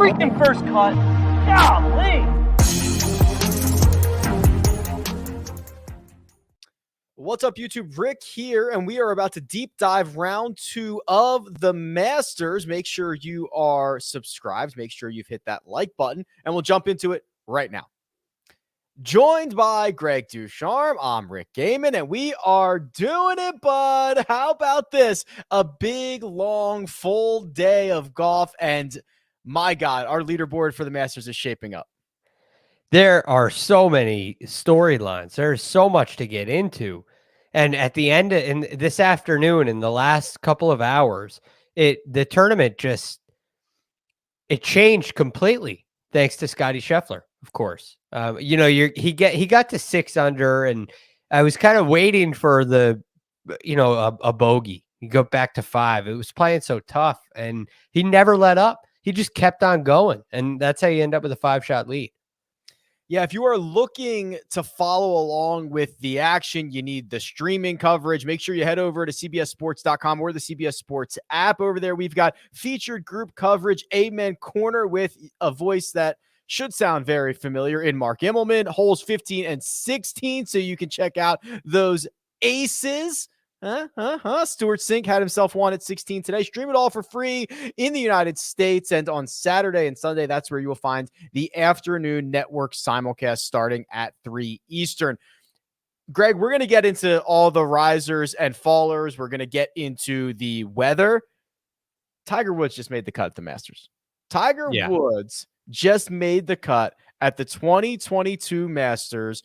freaking first cut. Golly. What's up, YouTube? Rick here, and we are about to deep dive round 2 of the Masters. Make sure you are subscribed. Make sure you've hit that like button, and we'll jump into it right now. Joined by Greg Ducharme, I'm Rick Gaiman, and we are doing it, bud. How about this? A big, long, full day of golf, and my God, our leaderboard for the Masters is shaping up. There are so many storylines. There's so much to get into. And at the end in this afternoon, in the last couple of hours, the tournament it changed completely thanks to Scottie Scheffler, of course. He got to 6 under, and I was kind of waiting for a bogey. You go back to 5. It was playing so tough, and he never let up. He just kept on going, and that's how you end up with a 5-shot lead. Yeah, if you are looking to follow along with the action, you need the streaming coverage. Make sure you head over to cbssports.com or the CBS Sports app. Over there, we've got featured group coverage, Amen Corner with a voice that should sound very familiar in Mark Immelman, holes 15 and 16, so you can check out those aces. Stuart Sink had himself one at 16 today. Stream it all for free in the United States. And on Saturday and Sunday, that's where you will find the afternoon network simulcast starting at 3 Eastern. Greg, we're going to get into all the risers and fallers. We're going to get into the weather. Tiger Woods just made the cut at the Masters. Tiger Woods just made the cut at the 2022 Masters,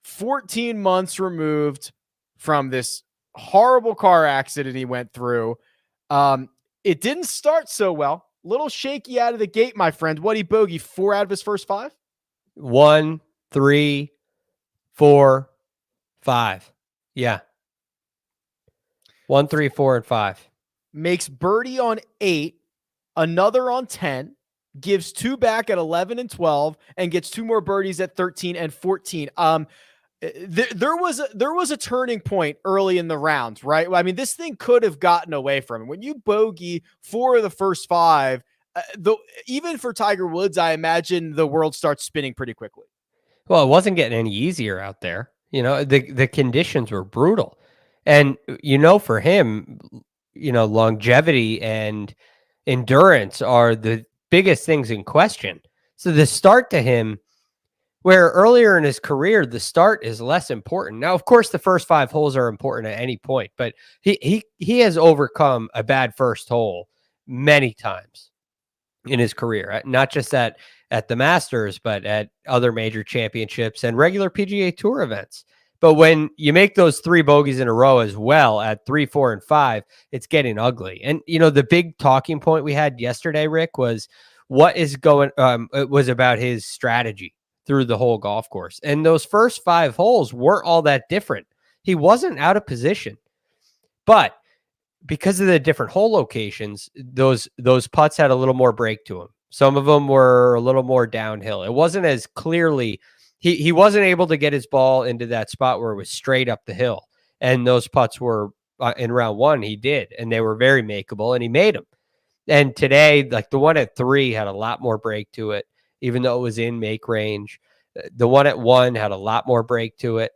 14 months removed from this horrible car accident he went through. It didn't start so well. Little shaky out of the gate, my friend. What he bogey 4 out of his first 5? 1, 3, 4, 5. Yeah. 1, 3, 4, and 5. Makes birdie on 8, another on 10, gives 2 back at 11 and 12, and gets 2 more birdies at 13 and 14. There was a turning point early in the round, right? I mean, this thing could have gotten away from him. When you bogey 4 of the first 5, even for Tiger Woods, I imagine the world starts spinning pretty quickly. Well, it wasn't getting any easier out there. The conditions were brutal. And, for him, longevity and endurance are the biggest things in question. So the start to him, where earlier in his career, the start is less important. Now, of course, the first 5 holes are important at any point, but he has overcome a bad first hole many times in his career, not just at the Masters, but at other major championships and regular PGA Tour events. But when you make those 3 bogeys in a row as well at 3, 4, and 5, it's getting ugly. And, the big talking point we had yesterday, Rick, was it was about his strategy through the whole golf course. And those first 5 holes weren't all that different. He wasn't out of position. But because of the different hole locations, those putts had a little more break to them. Some of them were a little more downhill. It wasn't as clearly, he wasn't able to get his ball into that spot where it was straight up the hill. And those putts were, in round 1, he did. And they were very makeable, and he made them. And today, like the one at 3 had a lot more break to it, even though it was in make range. The one at 1 had a lot more break to it,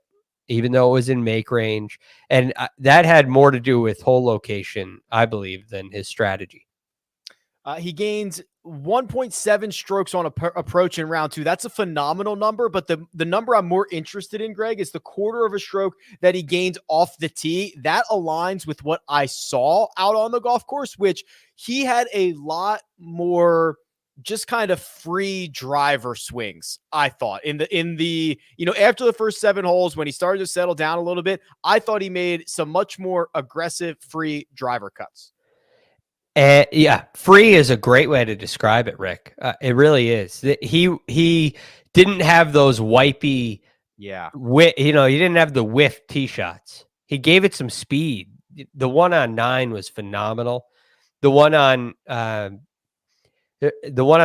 even though it was in make range. And that had more to do with hole location, I believe, than his strategy. He gains 1.7 strokes on approach in round 2. That's a phenomenal number, but the number I'm more interested in, Greg, is the quarter of a stroke that he gained off the tee. That aligns with what I saw out on the golf course, which he had a lot more just kind of free driver swings, I thought. In the after the first 7 holes, when he started to settle down a little bit, I thought he made some much more aggressive free driver cuts. Free is a great way to describe it, Rick. It really is. He didn't have those wipey, he didn't have the whiff tee shots. He gave it some speed. The one on 9 was phenomenal. The one on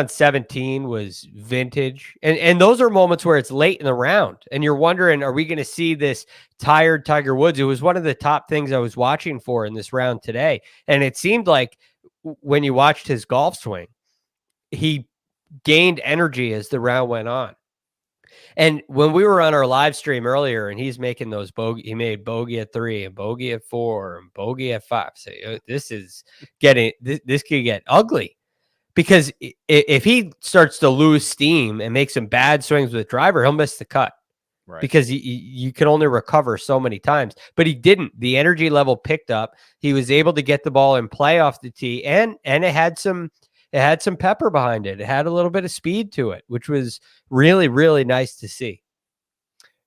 17 was vintage. And those are moments where it's late in the round and you're wondering, are we going to see this tired Tiger Woods? It was one of the top things I was watching for in this round today. And it seemed like when you watched his golf swing, he gained energy as the round went on. And when we were on our live stream earlier and he's making those he made bogey at 3 and bogey at 4 and bogey at 5. So this is getting, this could get ugly, because if he starts to lose steam and make some bad swings with driver, he'll miss the cut. Right. Because you can only recover so many times, but he didn't. The energy level picked up. He was able to get the ball and play off the tee, and it had some pepper behind it. It had a little bit of speed to it, which was really, really nice to see.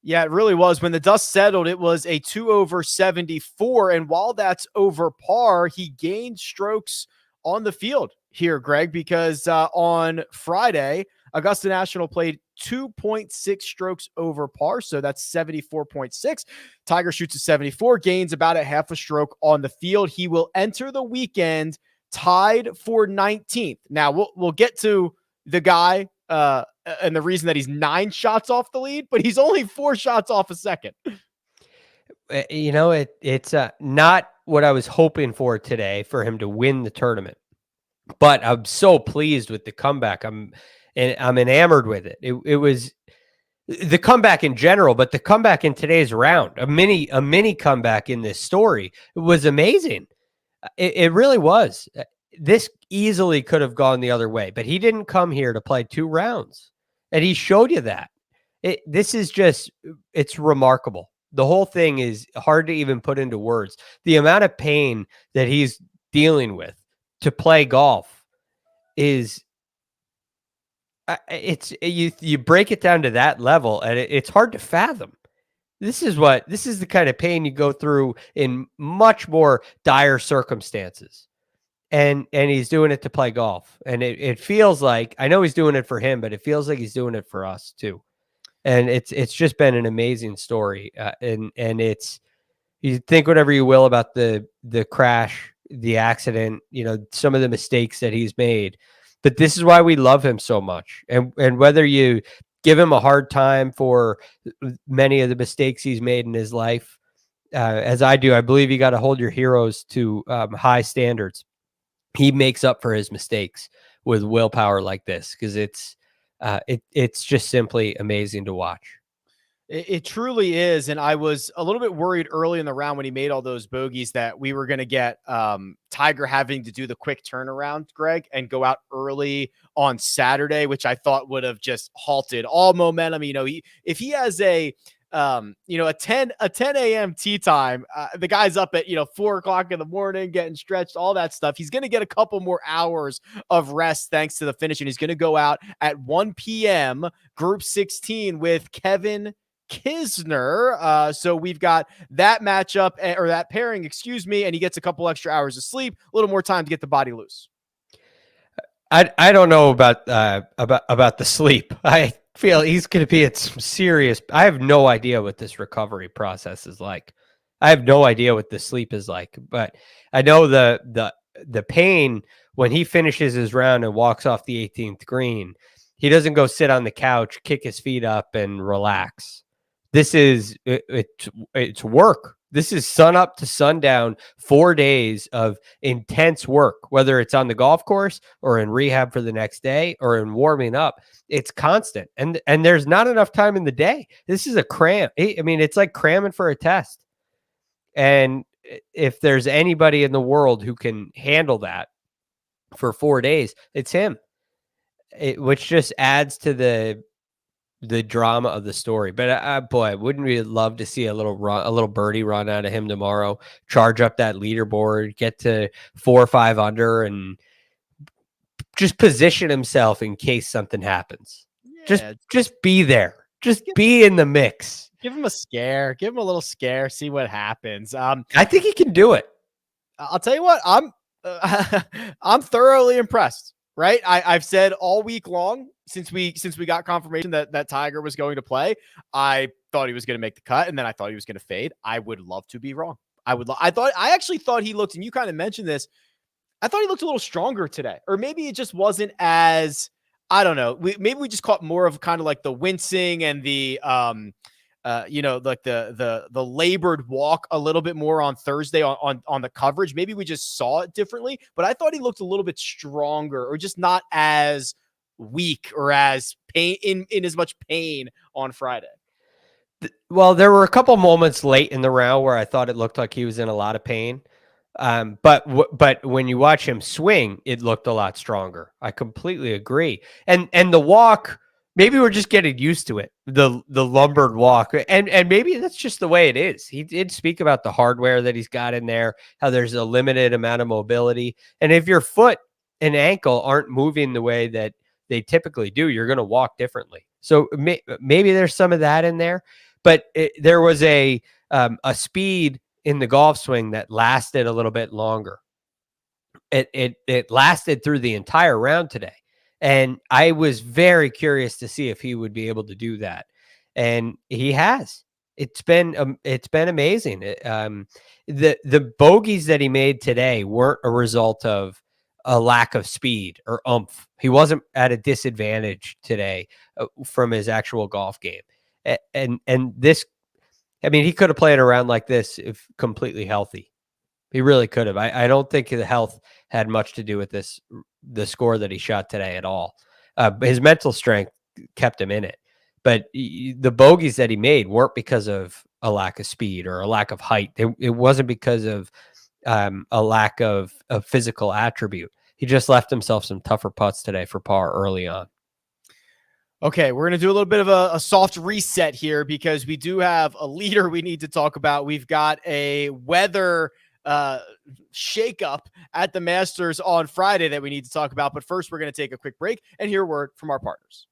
Yeah, it really was. When the dust settled, it was a 2 over 74. And while that's over par, he gained strokes on the field here, Greg, because on Friday, Augusta National played 2.6 strokes over par. So that's 74.6. Tiger shoots a 74, gains about a half a stroke on the field. He will enter the weekend tied for 19th. Now we'll get to the guy and the reason that he's 9 shots off the lead, but he's only 4 shots off a second. You know, it's not what I was hoping for today for him to win the tournament, but I'm so pleased with the comeback. I'm enamored with it. It was the comeback in general, but the comeback in today's round, a mini comeback in this story, it was amazing. It really was. This easily could have gone the other way, but he didn't come here to play 2 rounds, and he showed you that. This is just, it's remarkable. The whole thing is hard to even put into words. The amount of pain that he's dealing with to play golf is, you break it down to that level, and it's hard to fathom. This is the kind of pain you go through in much more dire circumstances. And he's doing it to play golf. And it feels like, I know he's doing it for him, but it feels like he's doing it for us too. And it's just been an amazing story. And it's, you think whatever you will about the crash, the accident, you know, some of the mistakes that he's made, but this is why we love him so much. And whether you give him a hard time for many of the mistakes he's made in his life, as I do, I believe you got to hold your heroes to high standards. He makes up for his mistakes with willpower like this, because it's just simply amazing to watch. It truly is. And I was a little bit worried early in the round when he made all those bogeys that we were going to get Tiger having to do the quick turnaround, Greg, and go out early on Saturday, which I thought would have just halted all momentum. You know, if he has a 10 a.m. tee time, the guy's up at 4 o'clock in the morning getting stretched, all that stuff. He's going to get a couple more hours of rest thanks to the finish, and he's going to go out at 1 p.m. Group 16 with Kevin Kisner. So we've got that matchup, or that pairing, excuse me, and he gets a couple extra hours of sleep, a little more time to get the body loose. I don't know about the sleep. I feel he's going to be at some serious. I have no idea what this recovery process is like. I have no idea what the sleep is like, but I know the pain when he finishes his round and walks off the 18th green. He doesn't go sit on the couch, kick his feet up, and relax. This is it's work. This is sun up to sundown, 4 days of intense work, whether it's on the golf course or in rehab for the next day or in warming up. It's constant. And there's not enough time in the day. This is a cram. I mean, it's like cramming for a test. And if there's anybody in the world who can handle that for 4 days, it's him. Which just adds to the drama of the story. But boy, wouldn't we love to see a little birdie run out of him tomorrow, charge up that leaderboard, get to 4 or 5 under, and just position himself in case something happens. Yeah, just be there. Just be in the mix. Give him a scare. Give him a little scare. See what happens. I think he can do it. I'll tell you what. I'm thoroughly impressed. Right. I've said all week long since we got confirmation that Tiger was going to play, I thought he was going to make the cut, and then I thought he was going to fade. I would love to be wrong. I actually thought he looked, and you kind of mentioned this, I thought he looked a little stronger today, or maybe it just wasn't as, I don't know. Maybe we just caught more of kind of like the wincing and the, like the labored walk a little bit more on Thursday on the coverage. Maybe we just saw it differently, but I thought he looked a little bit stronger, or just not as weak or as pain in as much pain on Friday. Well, there were a couple moments late in the round where I thought it looked like he was in a lot of pain. But when you watch him swing, it looked a lot stronger. I completely agree. And the walk, maybe we're just getting used to it. The lumbered walk, and maybe that's just the way it is. He did speak about the hardware that he's got in there, how there's a limited amount of mobility, and if your foot and ankle aren't moving the way that they typically do, you're going to walk differently. So maybe there's some of that in there, but there was a speed in the golf swing that lasted a little bit longer. It lasted through the entire round today. And I was very curious to see if he would be able to do that. And he has. It's been amazing. The bogeys that he made today weren't a result of a lack of speed or oomph. He wasn't at a disadvantage today from his actual golf game. And this, I mean, he could have played around like this if completely healthy. He really could have. I don't think the health had much to do with the score that he shot today at all. His mental strength kept him in it. But the bogeys that he made weren't because of a lack of speed or a lack of height. It wasn't because of a lack of physical attribute. He just left himself some tougher putts today for par early on. Okay, we're going to do a little bit of a soft reset here because we do have a leader we need to talk about. We've got a weather shakeup at the Masters on Friday that we need to talk about. But first, we're going to take a quick break and hear a word from our partners.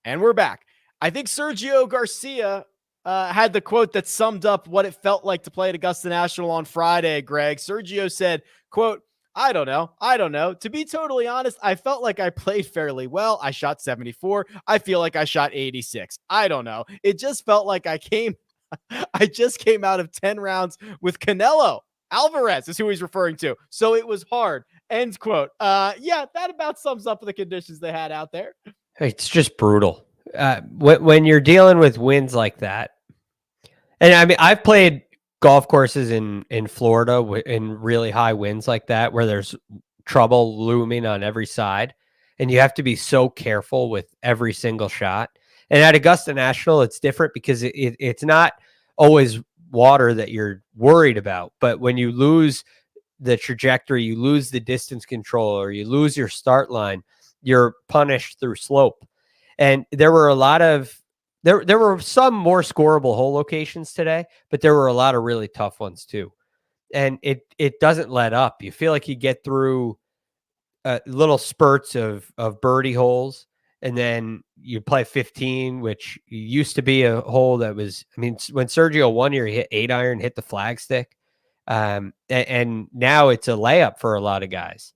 And we're back. I think Sergio Garcia had the quote that summed up what it felt like to play at Augusta National on Friday, Greg. Sergio said, quote, I don't know. To be totally honest, I felt like I played fairly well. I shot 74. I feel like I shot 86. I don't know. It just felt like I just came out of 10 rounds with Canelo Alvarez is who he's referring to. So it was hard. End quote. Yeah, that about sums up the conditions they had out there. It's just brutal. When you're dealing with winds like that. And I mean, I've played golf courses in Florida in really high winds like that, where there's trouble looming on every side. And you have to be so careful with every single shot. And at Augusta National, it's different because it's not always water that you're worried about. But when you lose the trajectory, you lose the distance control, or you lose your start line, you're punished through slope. And there were a lot of there were some more scoreable hole locations today, but there were a lot of really tough ones too. And it doesn't let up. You feel like you get through little spurts of birdie holes, and then you play 15, which used to be a hole that was, I mean, when Sergio one year, he hit 8-iron, hit the flagstick. And now it's a layup for a lot of guys.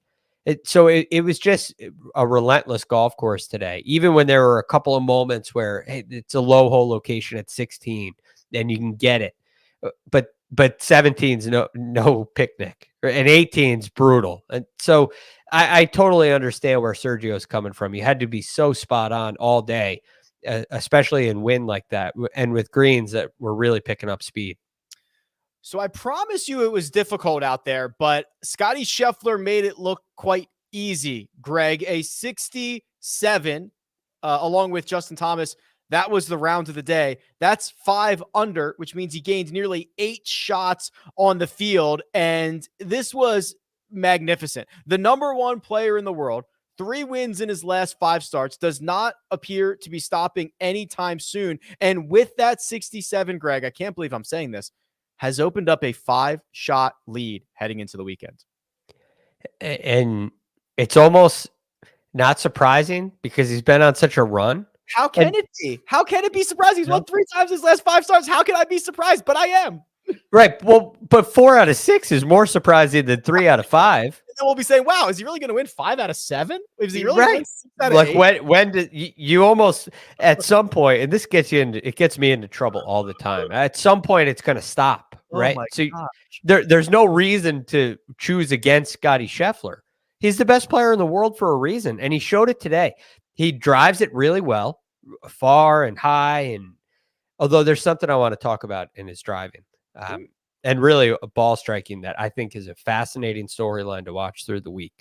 So it was just a relentless golf course today, even when there were a couple of moments where, hey, it's a low hole location at 16 and you can get it. But 17's no picnic, and 18's brutal. And so I totally understand where Sergio's coming from. You had to be so spot on all day, especially in wind like that, and with greens that were really picking up speed. So I promise you it was difficult out there, but Scottie Scheffler made it look quite easy, Greg. A 67, along with Justin Thomas. That was the round of the day. That's 5 under, which means he gained nearly 8 shots on the field. And this was magnificent. The number one player in the world, 3 wins in his last 5 starts, does not appear to be stopping anytime soon. And with that 67, Greg, I can't believe I'm saying this, has opened up a 5-shot lead heading into the weekend. And it's almost not surprising because he's been on such a run. How can it be? How can it be surprising? He's won 3 times his last 5 starts. How can I be surprised? But I am. Right. Well, but 4 out of 6 is more surprising than 3 out of 5. And then we'll be saying, wow, is he really going to win 5 out of 7? Is he really right? Win 6 out of like 8? when did you almost at some point, and this gets me into trouble all the time. At some point, it's going to stop, right? So there's no reason to choose against Scottie Scheffler. He's the best player in the world for a reason, and he showed it today. He drives it really well, far and high, and although there's something I want to talk about in his driving. And really a ball striking that I think is a fascinating storyline to watch through the week.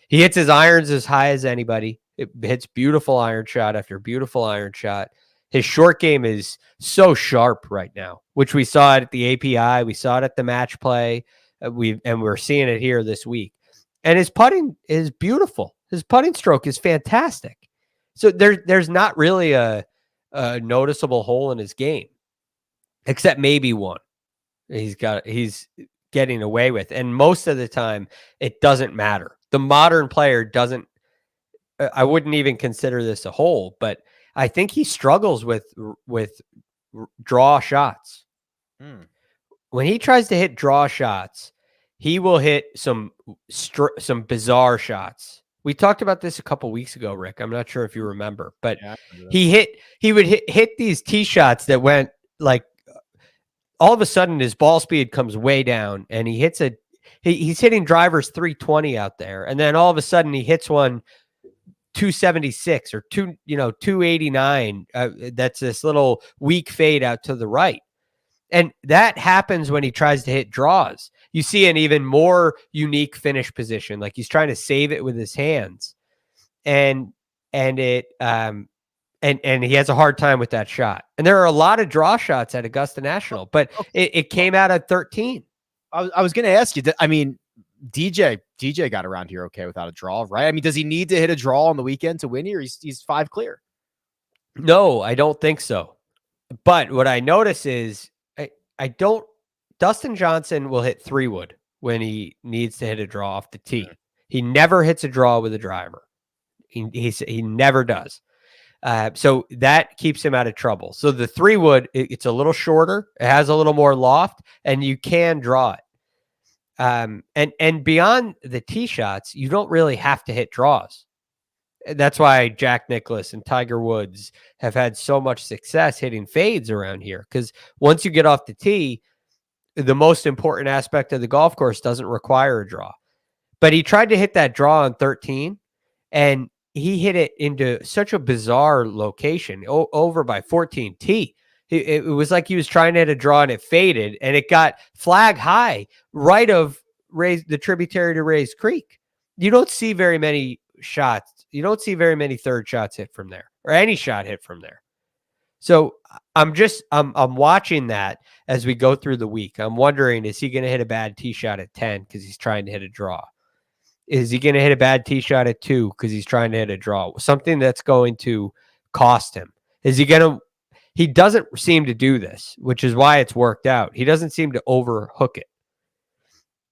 He hits his irons as high as anybody. It hits beautiful iron shot after beautiful iron shot. His short game is so sharp right now, which we saw it at the API. We saw it at the match play. We're seeing it here this week. And his putting is beautiful. His putting stroke is fantastic. So there's not really a noticeable hole in his game, except maybe one. He's getting away with, and most of the time it doesn't matter. The modern player doesn't. I wouldn't even consider this a hole, but I think he struggles with draw shots. When he tries to hit draw shots, he will hit some bizarre shots. We talked about this a couple weeks ago, Rick. I'm not sure if you remember, but Yeah, he would hit these tee shots that went like all of a sudden his ball speed comes way down and he hits he's hitting drivers 320 out there, and then all of a sudden he hits one 276 or 289. That's this little weak fade out to the right. And that happens when he tries to hit draws. You see an even more unique finish position, like he's trying to save it with his hands, and he has a hard time with that shot. And there are a lot of draw shots at Augusta National, but it came out at 13. I was going to ask you. I mean, DJ got around here okay without a draw, right? I mean, does he need to hit a draw on the weekend to win here? He's 5 clear. No, I don't think so. But what I notice is Dustin Johnson will hit 3-wood when he needs to hit a draw off the tee. He never hits a draw with a driver. He never does. So that keeps him out of trouble. So the 3-wood, it's a little shorter. It has a little more loft, and you can draw it. And beyond the tee shots, you don't really have to hit draws. That's why Jack Nicklaus and Tiger Woods have had so much success hitting fades around here. Because once you get off the tee, the most important aspect of the golf course doesn't require a draw. But he tried to hit that draw on 13, and he hit it into such a bizarre location over by 14 tee. It was like he was trying to hit a draw and it faded, and it got flag high right of the tributary to Rays Creek. You don't see very many shots. You don't see very many third shots hit from there, or any shot hit from there. So I'm watching that as we go through the week. I'm wondering, is he going to hit a bad tee shot at 10 because he's trying to hit a draw? Is he going to hit a bad tee shot at 2 because he's trying to hit a draw? Something that's going to cost him. Is he going to? He doesn't seem to do this, which is why it's worked out. He doesn't seem to overhook it.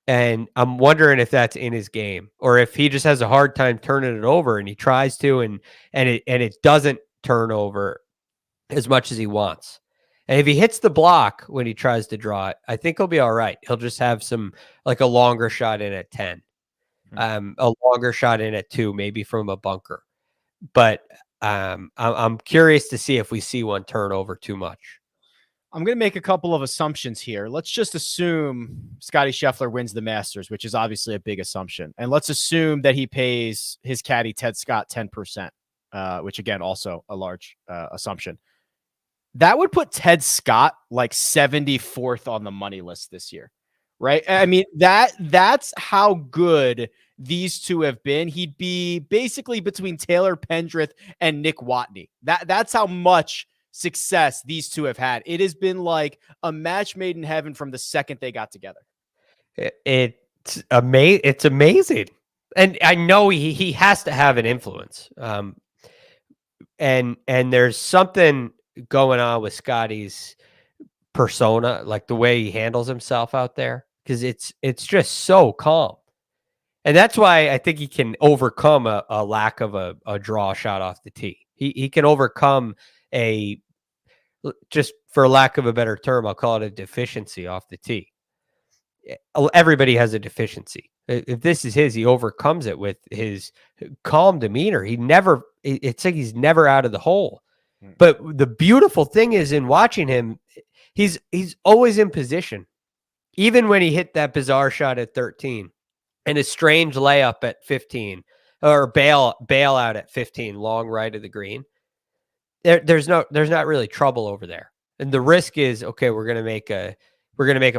And I'm wondering if that's in his game, or if he just has a hard time turning it over, and he tries to, and it doesn't turn over as much as he wants. And if he hits the block when he tries to draw it, I think he'll be all right. He'll just have a longer shot in at 10, a longer shot in at 2, maybe from a bunker. But I'm curious to see if we see one turn over too much. I'm going to make a couple of assumptions here. Let's just assume Scottie Scheffler wins the Masters, which is obviously a big assumption. And let's assume that he pays his caddy, Ted Scott, 10%, which, again, also a large assumption. That would put Ted Scott like 74th on the money list this year, right? I mean, that's how good these two have been. He'd be basically between Taylor Pendrith and Nick Watney. That's how much success these two have had. It has been like a match made in heaven from the second they got together. It's amazing. And I know he has to have an influence. And there's something going on with Scottie's persona, like the way he handles himself out there, because it's just so calm. And that's why I think he can overcome a lack of a draw shot off the tee. He can overcome just for lack of a better term, I'll call it a deficiency off the tee. Everybody has a deficiency. If this is his, he overcomes it with his calm demeanor. It's like he's never out of the hole. But the beautiful thing is, in watching him, he's always in position. Even when he hit that bizarre shot at 13 and a strange layup at 15, or bail out at 15, long right of the green, there's not really trouble over there. And the risk is, okay, we're gonna make a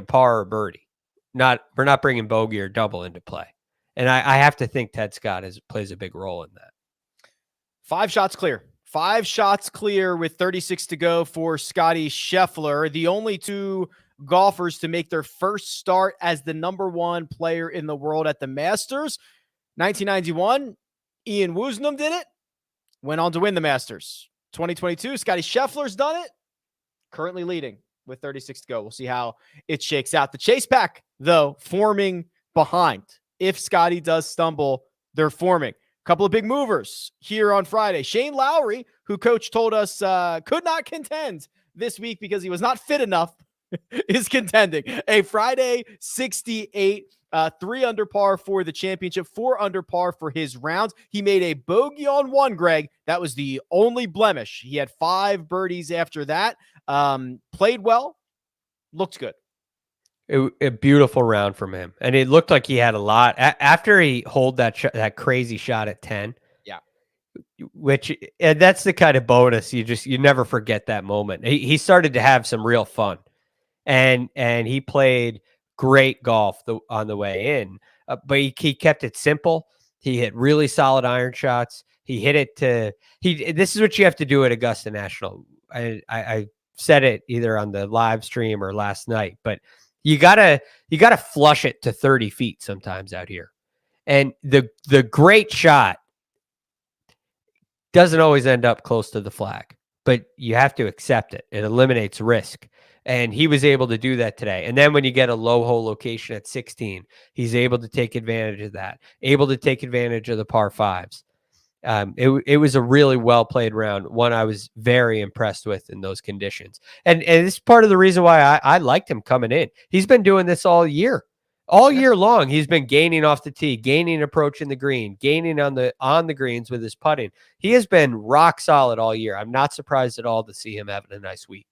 par or birdie. We're not bringing bogey or double into play. And I have to think Ted Scott plays a big role in that. 5 shots clear. 5 shots clear with 36 to go for Scottie Scheffler, the only two golfers to make their first start as the number one player in the world at the Masters. 1991, Ian Woosnam did it, went on to win the Masters. 2022, Scottie Scheffler's done it, currently leading with 36 to go. We'll see how it shakes out. The Chase Pack, though, forming behind. If Scottie does stumble, they're forming. Couple of big movers here on Friday. Shane Lowry, who coach told us could not contend this week because he was not fit enough, is contending. A Friday 68, 3 under par for the championship, 4 under par for his round. He made a bogey on 1, Greg. That was the only blemish. He had 5 birdies after that. Played well, looked good. A beautiful round from him, and it looked like he had a lot after he holed that crazy shot at 10. Yeah, and that's the kind of bonus you never forget that moment. He started to have some real fun, and he played great golf on the way in, but he kept it simple. He hit really solid iron shots. He hit it to This is what you have to do at Augusta National. I said it either on the live stream or last night, but you gotta flush it to 30 feet sometimes out here. And the great shot doesn't always end up close to the flag, but you have to accept it. It eliminates risk. And he was able to do that today. And then when you get a low hole location at 16, he's able to take advantage of that, able to take advantage of the par fives. It was a really well played round, one I was very impressed with in those conditions. And this is part of the reason why I liked him coming in. He's been doing this all year long. He's been gaining off the tee, gaining approach in the green, gaining on the greens with his putting. He has been rock solid all year. I'm not surprised at all to see him having a nice week.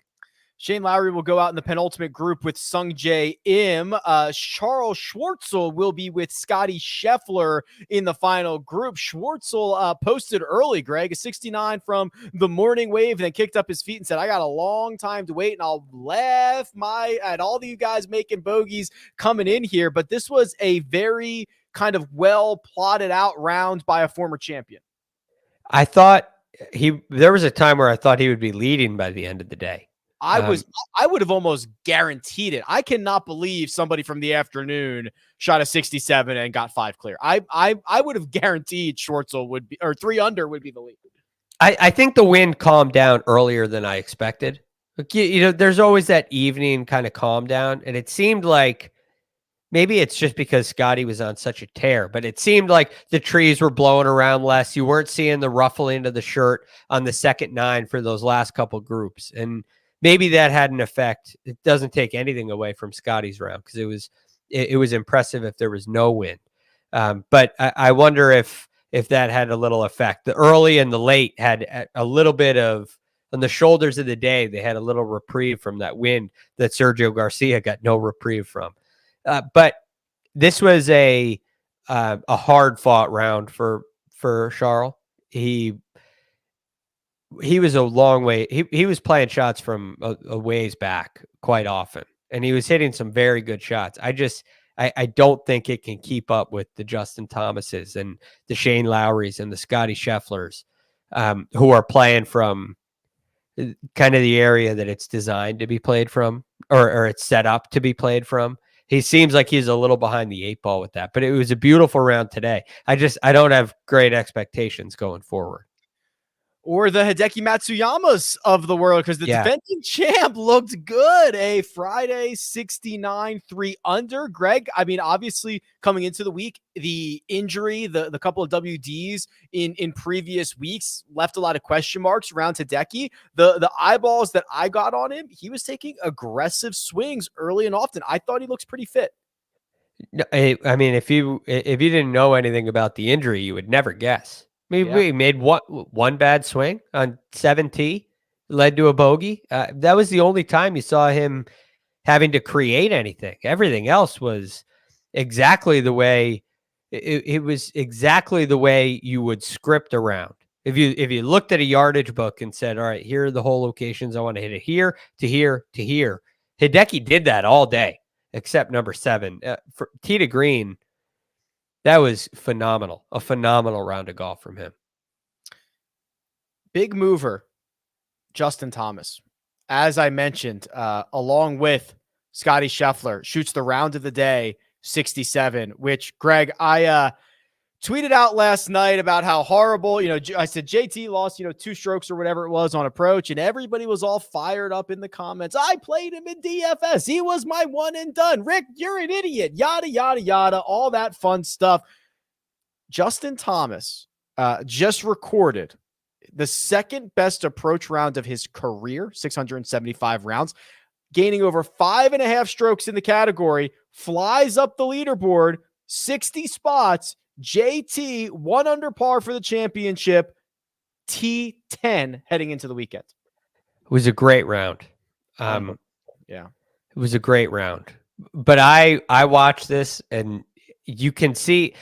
Shane Lowry will go out in the penultimate group with Sungjae Im. Charles Schwartzel will be with Scottie Scheffler in the final group. Schwartzel posted early, Greg, a 69 from the morning wave, and then kicked up his feet and said, I got a long time to wait, and I'll laugh at all of you guys making bogeys coming in here. But this was a very kind of well plotted out round by a former champion. I thought there was a time where I thought he would be leading by the end of the day. I would have almost guaranteed it. I cannot believe somebody from the afternoon shot a 67 and got 5 clear. I would have guaranteed Schwartzel would be, or 3 under would be the lead. I think the wind calmed down earlier than I expected. There's always that evening kind of calm down, and it seemed like maybe it's just because Scottie was on such a tear, but it seemed like the trees were blowing around less. You weren't seeing the ruffling of the shirt on the second 9 for those last couple groups, and maybe that had an effect. It doesn't take anything away from Scottie's round because it was impressive if there was no wind. But I wonder if that had a little effect. The early and the late had a little bit of, on the shoulders of the day, they had a little reprieve from that wind that Sergio Garcia got no reprieve from. But this was a hard fought round for Charles. He was a long way. He was playing shots from a ways back quite often, and he was hitting some very good shots. I don't think it can keep up with the Justin Thomases and the Shane Lowrys and the Scottie Schefflers, who are playing from kind of the area that it's designed to be played from, or it's set up to be played from. He seems like he's a little behind the 8 ball with that, but it was a beautiful round today. I don't have great expectations going forward. Or the Hideki Matsuyamas of the world, because the defending champ looked good. A Friday 69 3 under. Greg, I mean, obviously coming into the week, the injury, the couple of WDs in previous weeks left a lot of question marks around Hideki. The eyeballs that I got on him, he was taking aggressive swings early and often. I thought he looks pretty fit. I mean, if you didn't know anything about the injury, you would never guess. We made one bad swing on 7T, led to a bogey. That was the only time you saw him having to create anything. Everything else was exactly the way it was exactly the way you would script around. If you looked at a yardage book and said, all right, here are the hole locations. I want to hit it here to here to here. Hideki did that all day, except number 7. For tee to green, that was phenomenal. A phenomenal round of golf from him. Big mover, Justin Thomas. As I mentioned, along with Scottie Scheffler, shoots the round of the day, 67, which, Greg, I tweeted out last night about how horrible, I said JT lost, 2 strokes or whatever it was on approach, and everybody was all fired up in the comments. I played him in DFS. He was my one and done. Rick, you're an idiot. Yada, yada, yada, all that fun stuff. Justin Thomas just recorded the second best approach round of his career, 675 rounds, gaining over 5.5 strokes in the category, flies up the leaderboard, 60 spots. JT 1 under par for the championship, T10 heading into the weekend. It was a great round. Yeah, it was a great round. But I watched this, and you can see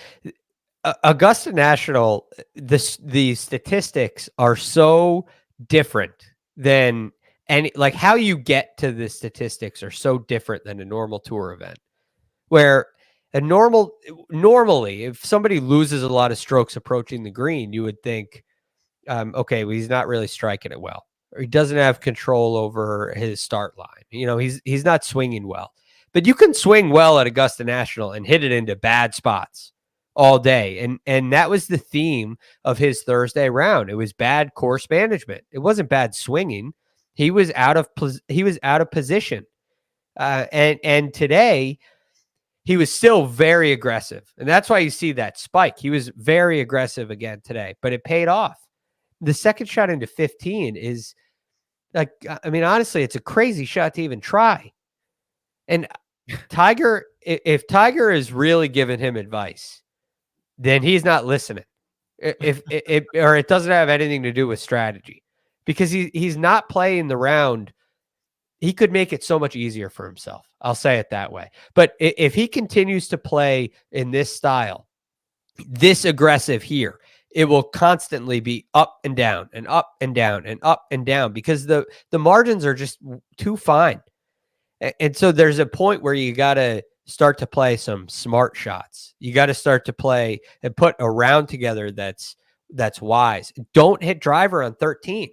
Augusta National. The statistics are so different than like how you get to the statistics are so different than a normal tour event, where normally, if somebody loses a lot of strokes approaching the green, you would think, okay, well, he's not really striking it well, or he doesn't have control over his start line. He's not swinging well. But you can swing well at Augusta National and hit it into bad spots all day, and that was the theme of his Thursday round. It was bad course management. It wasn't bad swinging. He was out of position, and today, he was still very aggressive. And that's why you see that spike. He was very aggressive again today, but it paid off. The second shot into 15 is like, honestly, it's a crazy shot to even try. And Tiger, if Tiger is really giving him advice, then he's not listening. If it doesn't have anything to do with strategy, because he's not playing the round. He could make it so much easier for himself. I'll say it that way. But if he continues to play in this style, this aggressive here, it will constantly be up and down and up and down and up and down, because the margins are just too fine. And so there's a point where you got to start to play some smart shots. You got to start to play and put a round together that's wise. Don't hit driver on 13.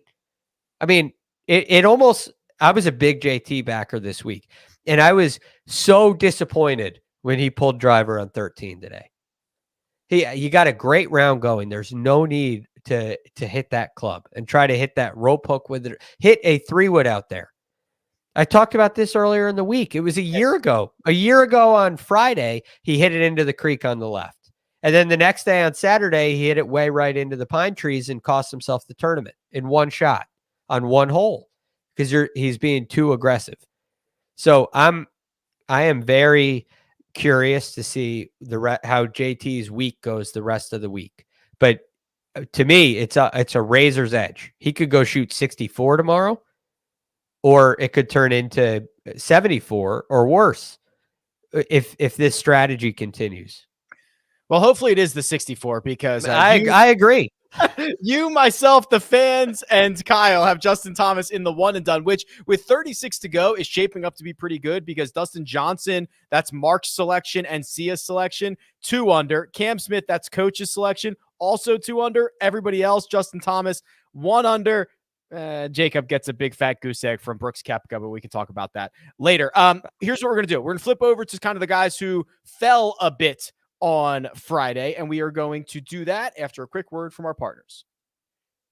It almost... I was a big JT backer this week, and I was so disappointed when he pulled driver on 13 today. You got a great round going. There's no need to hit that club and try to hit that rope hook with it. Hit a 3-wood out there. I talked about this earlier in the week. It was a year ago. A year ago on Friday, he hit it into the creek on the left. And then the next day on Saturday, he hit it way right into the pine trees and cost himself the tournament in one shot on one hole, because he's being too aggressive. So I am very curious to see how JT's week goes the rest of the week. But to me, it's a razor's edge. He could go shoot 64 tomorrow, or it could turn into 74 or worse if this strategy continues. Well, hopefully it is the 64, because I agree. You, myself, the fans, and Kyle have Justin Thomas in the one and done, which with 36 to go is shaping up to be pretty good, because Dustin Johnson, that's Mark's selection and Sia's selection, 2 under. Cam Smith, that's coach's selection, also 2 under. Everybody else, Justin Thomas, 1 under. Jacob gets a big fat goose egg from Brooks Koepka, but we can talk about that later. Here's what we're going to do. We're going to flip over to kind of the guys who fell a bit on Friday, and we are going to do that after a quick word from our partners.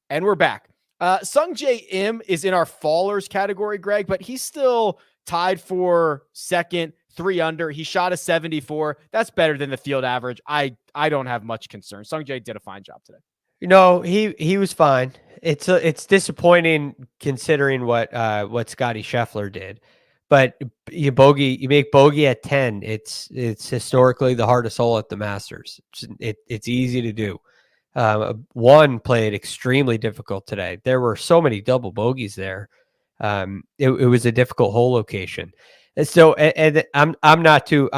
And we're back. Sungjae Im is in our fallers category, Greg, but he's still tied for second, 3 under. He shot a 74. That's better than the field average. I don't have much concern. Sungjae did a fine job today. He was fine. It's disappointing considering what Scottie Scheffler did. But you make bogey at 10. It's historically the hardest hole at the Masters. It's easy to do. One played extremely difficult today. There were so many double bogeys there. It was a difficult hole location. And so, and I'm not too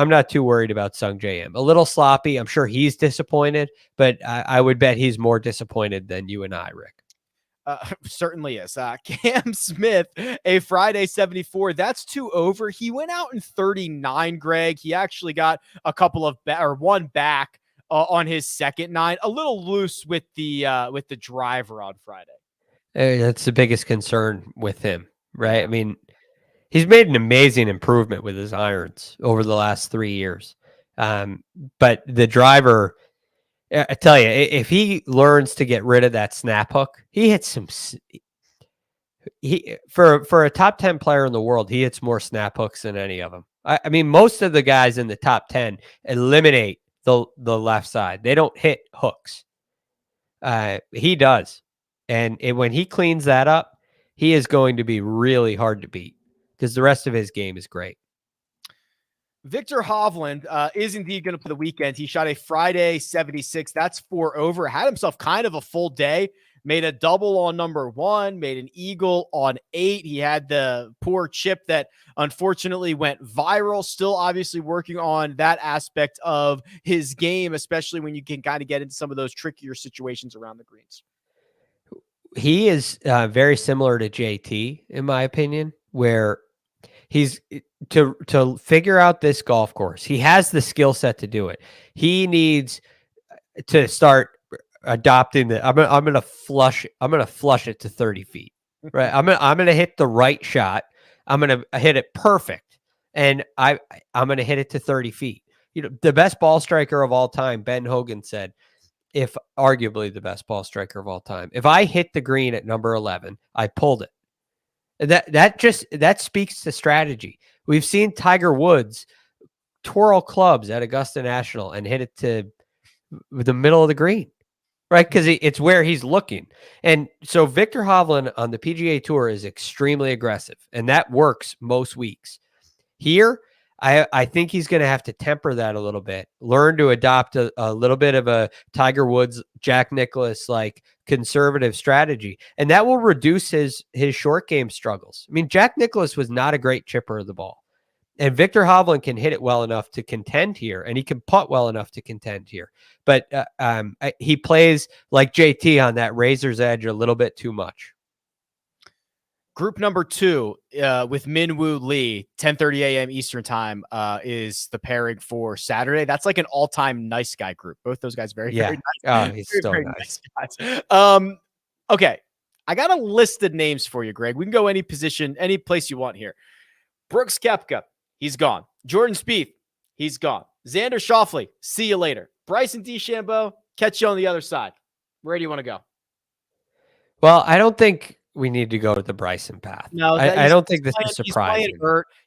worried about Sungjae Im. A little sloppy. I'm sure he's disappointed, but I would bet he's more disappointed than you and I, Rick. Certainly is. Cam Smith, a Friday 74. That's 2 over. He went out in 39, Greg. He actually got a couple of one back on his second 9. A little loose with the driver on Friday. That's the biggest concern with him, right? Yeah. I mean, he's made an amazing improvement with his irons over the last 3 years. But the driver, I tell you, if he learns to get rid of that snap hook, he hits some. For a top 10 player in the world, he hits more snap hooks than any of them. I mean, most of the guys in the top 10 eliminate the left side. They don't hit hooks. He does. And when he cleans that up, he is going to be really hard to beat because the rest of his game is great. Victor Hovland is indeed going to play the weekend. He shot a Friday 76. That's 4 over. Had himself kind of a full day. Made a double on number 1. Made an eagle on 8. He had the poor chip that unfortunately went viral. Still obviously working on that aspect of his game, especially when you can kind of get into some of those trickier situations around the greens. He is very similar to JT, in my opinion, where he's to figure out this golf course. He has the skill set to do it. He needs to start adopting the. I'm gonna flush it to 30 feet. Right. I'm gonna hit the right shot. I'm gonna hit it perfect, and I'm gonna hit it to 30 feet. You know, the best ball striker of all time, Ben Hogan said, if arguably the best ball striker of all time, if I hit the green at number 11, I pulled it. That speaks to strategy. We've seen Tiger Woods twirl clubs at Augusta National and hit it to the middle of the green, right? Because it's where he's looking. And so Victor Hovland on the PGA Tour is extremely aggressive, and that works most weeks. Here, I think he's going to have to temper that a little bit, learn to adopt a little bit of a Tiger Woods, Jack Nicklaus like conservative strategy, and that will reduce his short game struggles. I mean, Jack Nicklaus was not a great chipper of the ball, and Victor Hovland can hit it well enough to contend here, and he can putt well enough to contend here. But he plays like JT on that razor's edge a little bit too much. Group number 2 with Minwoo Lee, 10:30 a.m. Eastern time is the pairing for Saturday. That's like an all-time nice guy group. Both those guys very nice. Oh, he's very nice. Okay, I got a list of names for you, Greg. We can go any position, any place you want here. Brooks Koepka, he's gone. Jordan Spieth, he's gone. Xander Schauffele, see you later. Bryson DeChambeau, catch you on the other side. Where do you want to go? Well, I don't think we need to go to the Bryson path. No, I don't think this is surprising.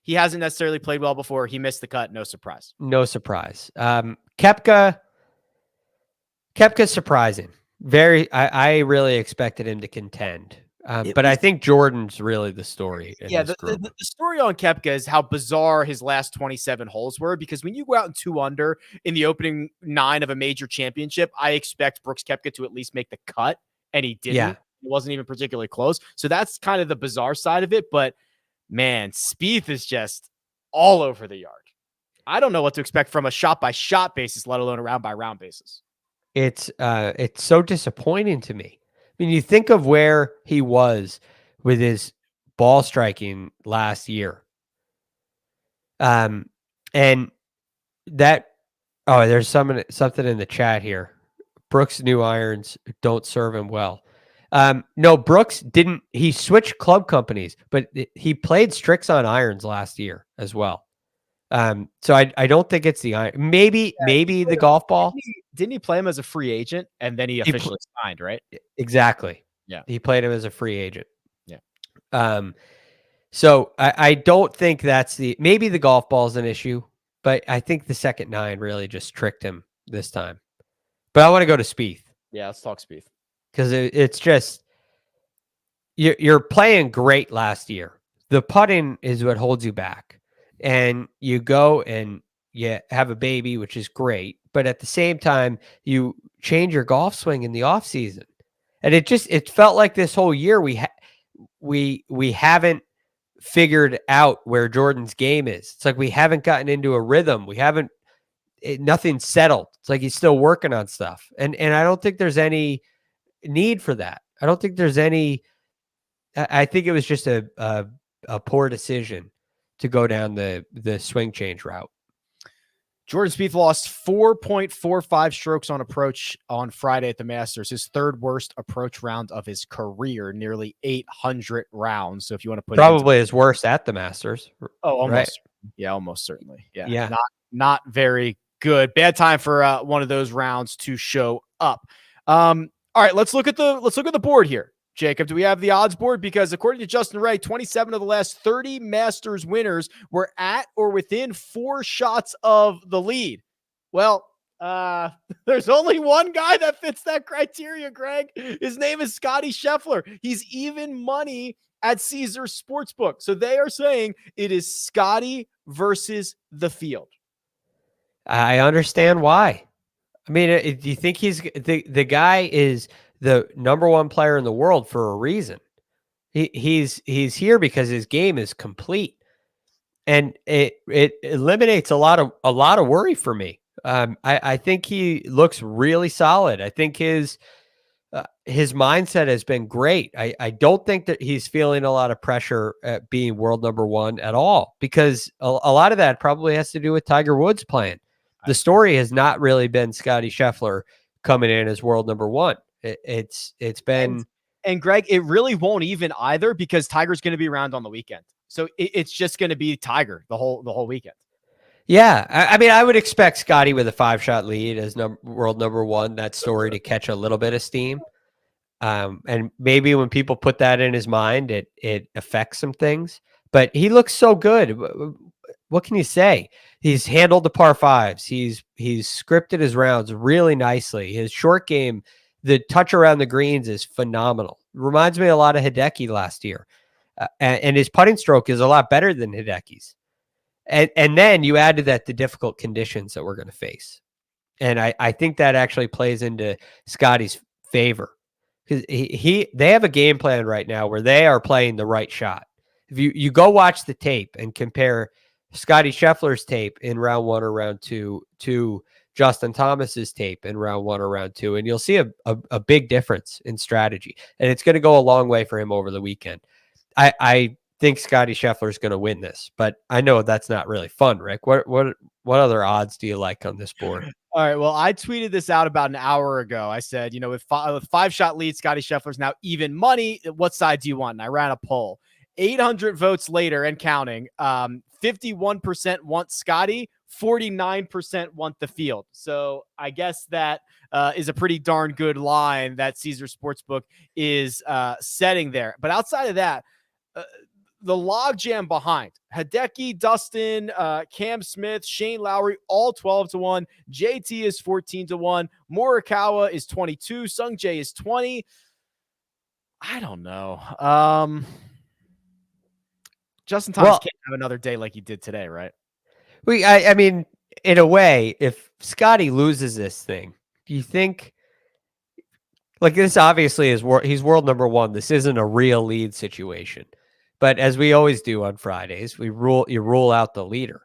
He hasn't necessarily played well before. He missed the cut. No surprise. No surprise. Koepka's surprising. I really expected him to contend. But I think Jordan's really the story. The story on Koepka is how bizarre his last 27 holes were, because when you go out in 2 under in the opening 9 of a major championship, I expect Brooks Koepka to at least make the cut, and he didn't. Yeah. It wasn't even particularly close. So that's kind of the bizarre side of it. But man, Spieth is just all over the yard. I don't know what to expect from a shot by shot basis, let alone a round by round basis. It's so disappointing to me. I mean, you think of where he was with his ball striking last year. And that, there's something in the chat here. Brooks' new irons don't serve him well. No, Brooks didn't. He switched club companies, but he played Strixon irons last year as well. So I don't think it's the iron. Maybe the golf ball. Didn't he play him as a free agent and then he officially signed, right? Exactly. Yeah. He played him as a free agent. Yeah. So I don't think maybe the golf ball is an issue, but I think the second 9 really just tricked him this time. But I want to go to Spieth. Yeah, let's talk Spieth. Because it's just, you're playing great last year. The putting is what holds you back. And you go and you have a baby, which is great. But at the same time, you change your golf swing in the off season. And it felt like this whole year we haven't figured out where Jordan's game is. It's like we haven't gotten into a rhythm. Nothing's settled. It's like he's still working on stuff. And I don't think there's any need for that. I don't think there's any. I think it was just a poor decision to go down the swing change route. Jordan Spieth lost 4.45 strokes on approach on Friday at the Masters, his third worst approach round of his career, nearly 800 rounds. So if you want to put Probably his worst at the Masters. almost, right? Yeah, almost certainly. Yeah, Yeah. not very good. Bad time for one of those rounds to show up. All right, let's look at the board here. Jacob, do we have the odds board? Because according to Justin Ray, 27 of the last 30 Masters winners were at or within 4 shots of the lead. Well, there's only one guy that fits that criteria, Greg. His name is Scottie Scheffler. He's even money at Caesars Sportsbook. So they are saying it is Scottie versus the field. I understand why. I mean, do you think he's the guy is the number one player in the world for a reason? He's here because his game is complete, and it eliminates a lot of worry for me. I think he looks really solid. I think his mindset has been great. I don't think that he's feeling a lot of pressure at being world number one at all, because a lot of that probably has to do with Tiger Woods playing. The story has not really been Scottie Scheffler coming in as world number one. It's been and Greg, it really won't even either, because Tiger's going to be around on the weekend. So it's just going to be Tiger the whole weekend. Yeah, I mean, I would expect Scottie with a 5-shot lead as world number one, that story to catch a little bit of steam. And maybe when people put that in his mind, it affects some things. But he looks so good. What can you say? He's handled the par fives. He's scripted his rounds really nicely. His short game, the touch around the greens is phenomenal. Reminds me a lot of Hideki last year. And his putting stroke is a lot better than Hideki's. And then you add to that the difficult conditions that we're going to face. And I think that actually plays into Scottie's favor, because they have a game plan right now where they are playing the right shot. If you go watch the tape and compare Scottie Scheffler's tape in round 1 or round 2 to Justin Thomas's tape in round 1 or round 2, and you'll see a big difference in strategy. And it's going to go a long way for him over the weekend. I think Scottie Scheffler is going to win this, but I know that's not really fun, Rick. What other odds do you like on this board? All right. Well, I tweeted this out about an hour ago. I said, with 5-shot lead, Scottie Scheffler's now even money. What side do you want? And I ran a poll. 800 votes later and counting. 51% want Scottie, 49% want the field. So I guess that is a pretty darn good line that Caesar Sportsbook is setting there. But outside of that, the logjam behind Hideki, Dustin, Cam Smith, Shane Lowry, all 12-1. JT is 14-1. Morikawa is 22. Sung Jae is 20. I don't know. Justin Thomas can't have another day like he did today, right? I mean, in a way, if Scottie loses this thing, do you think, like, this obviously is he's world number one. This isn't a real lead situation. But as we always do on Fridays, you rule out the leader.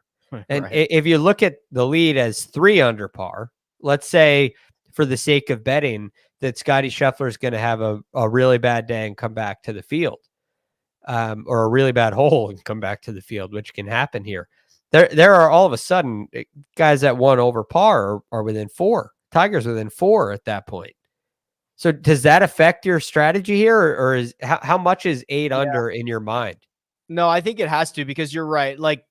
And right. If you look at the lead as 3 under par, let's say for the sake of betting that Scottie Scheffler is going to have a really bad day and come back to the field, or a really bad hole and come back to the field, which can happen here. There are all of a sudden guys that won over par are within 4. Tiger's within 4 at that point. So does that affect your strategy here, or is how much is 8 under in your mind? No, I think it has to, because you're right. Like,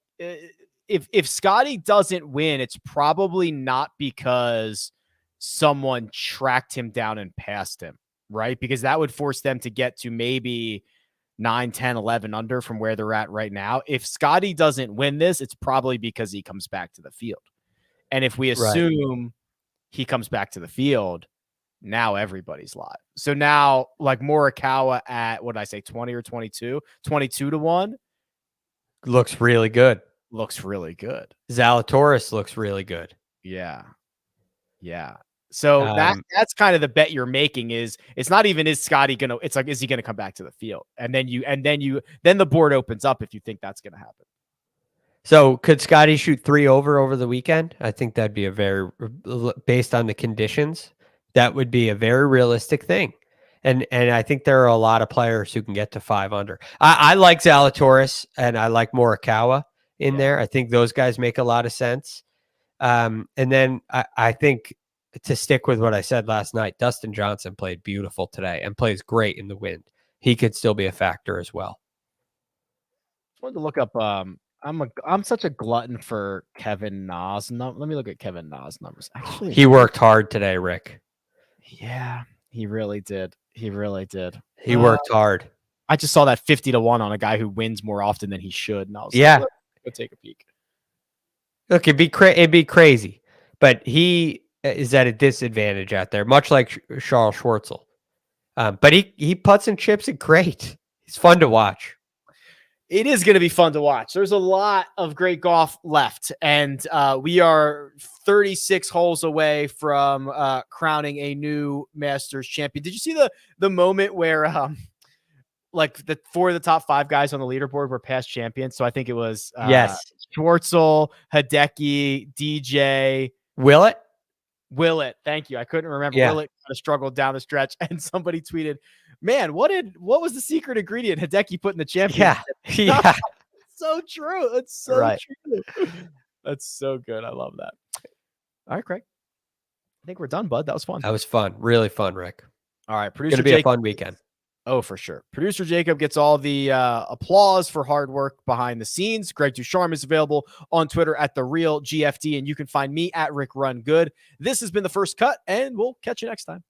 if Scottie doesn't win, it's probably not because someone tracked him down and passed him, right? Because that would force them to get to maybe 9, 10, 11 under from where they're at right now. If Scottie doesn't win this, it's probably because he comes back to the field. And if we assume he comes back to the field, now everybody's live. So now, like, Morikawa at, what did I say, 20 or 22? 22-1. Looks really good. Looks really good. Zalatoris looks really good. Yeah. Yeah. So that's kind of the bet you're making. Is it's not even, is Scottie gonna, it's like, is he gonna come back to the field? And then the board opens up if you think that's gonna happen. So could Scottie shoot 3 over the weekend? I think that'd be based on the conditions, that would be a very realistic thing. And I think there are a lot of players who can get to 5 under. I like Zalatoris and I like Morikawa in there. I think those guys make a lot of sense. And then I think, to stick with what I said last night, Dustin Johnson played beautiful today and plays great in the wind. He could still be a factor as well. I wanted to look up. I'm such a glutton for Kevin Na's. Let me look at Kevin Na's numbers. Actually, He worked hard today, Rick. Yeah, he really did. He really did. He worked hard. I just saw that 50-1 on a guy who wins more often than he should, and I was Yeah. like, let's go take a peek. Look, it'd be crazy, but he is at a disadvantage out there, much like Charles Schwartzel. But he putts and chips it great. He's fun to watch. It is going to be fun to watch. There's a lot of great golf left, and we are 36 holes away from crowning a new Masters champion. Did you see the moment where like the 4 of the top 5 guys on the leaderboard were past champions? So I think it was Yes, Schwartzel, Hideki, DJ, Willett. Thank you. I couldn't remember. Yeah. Willett kind of struggled down the stretch, and somebody tweeted, "Man, what was the secret ingredient Hideki put in the championship?" Yeah. So true. It's so true. That's so good. I love that. All right, Craig. I think we're done, bud. That was fun. That was fun. Really fun, Rick. All right, It's producer gonna be Jake. a fun weekend. Oh, for sure. Producer Jacob gets all the applause for hard work behind the scenes. Greg Ducharme is available on Twitter at @TheRealGFT, and you can find me at Rick Run Good. This has been The First Cut, and we'll catch you next time.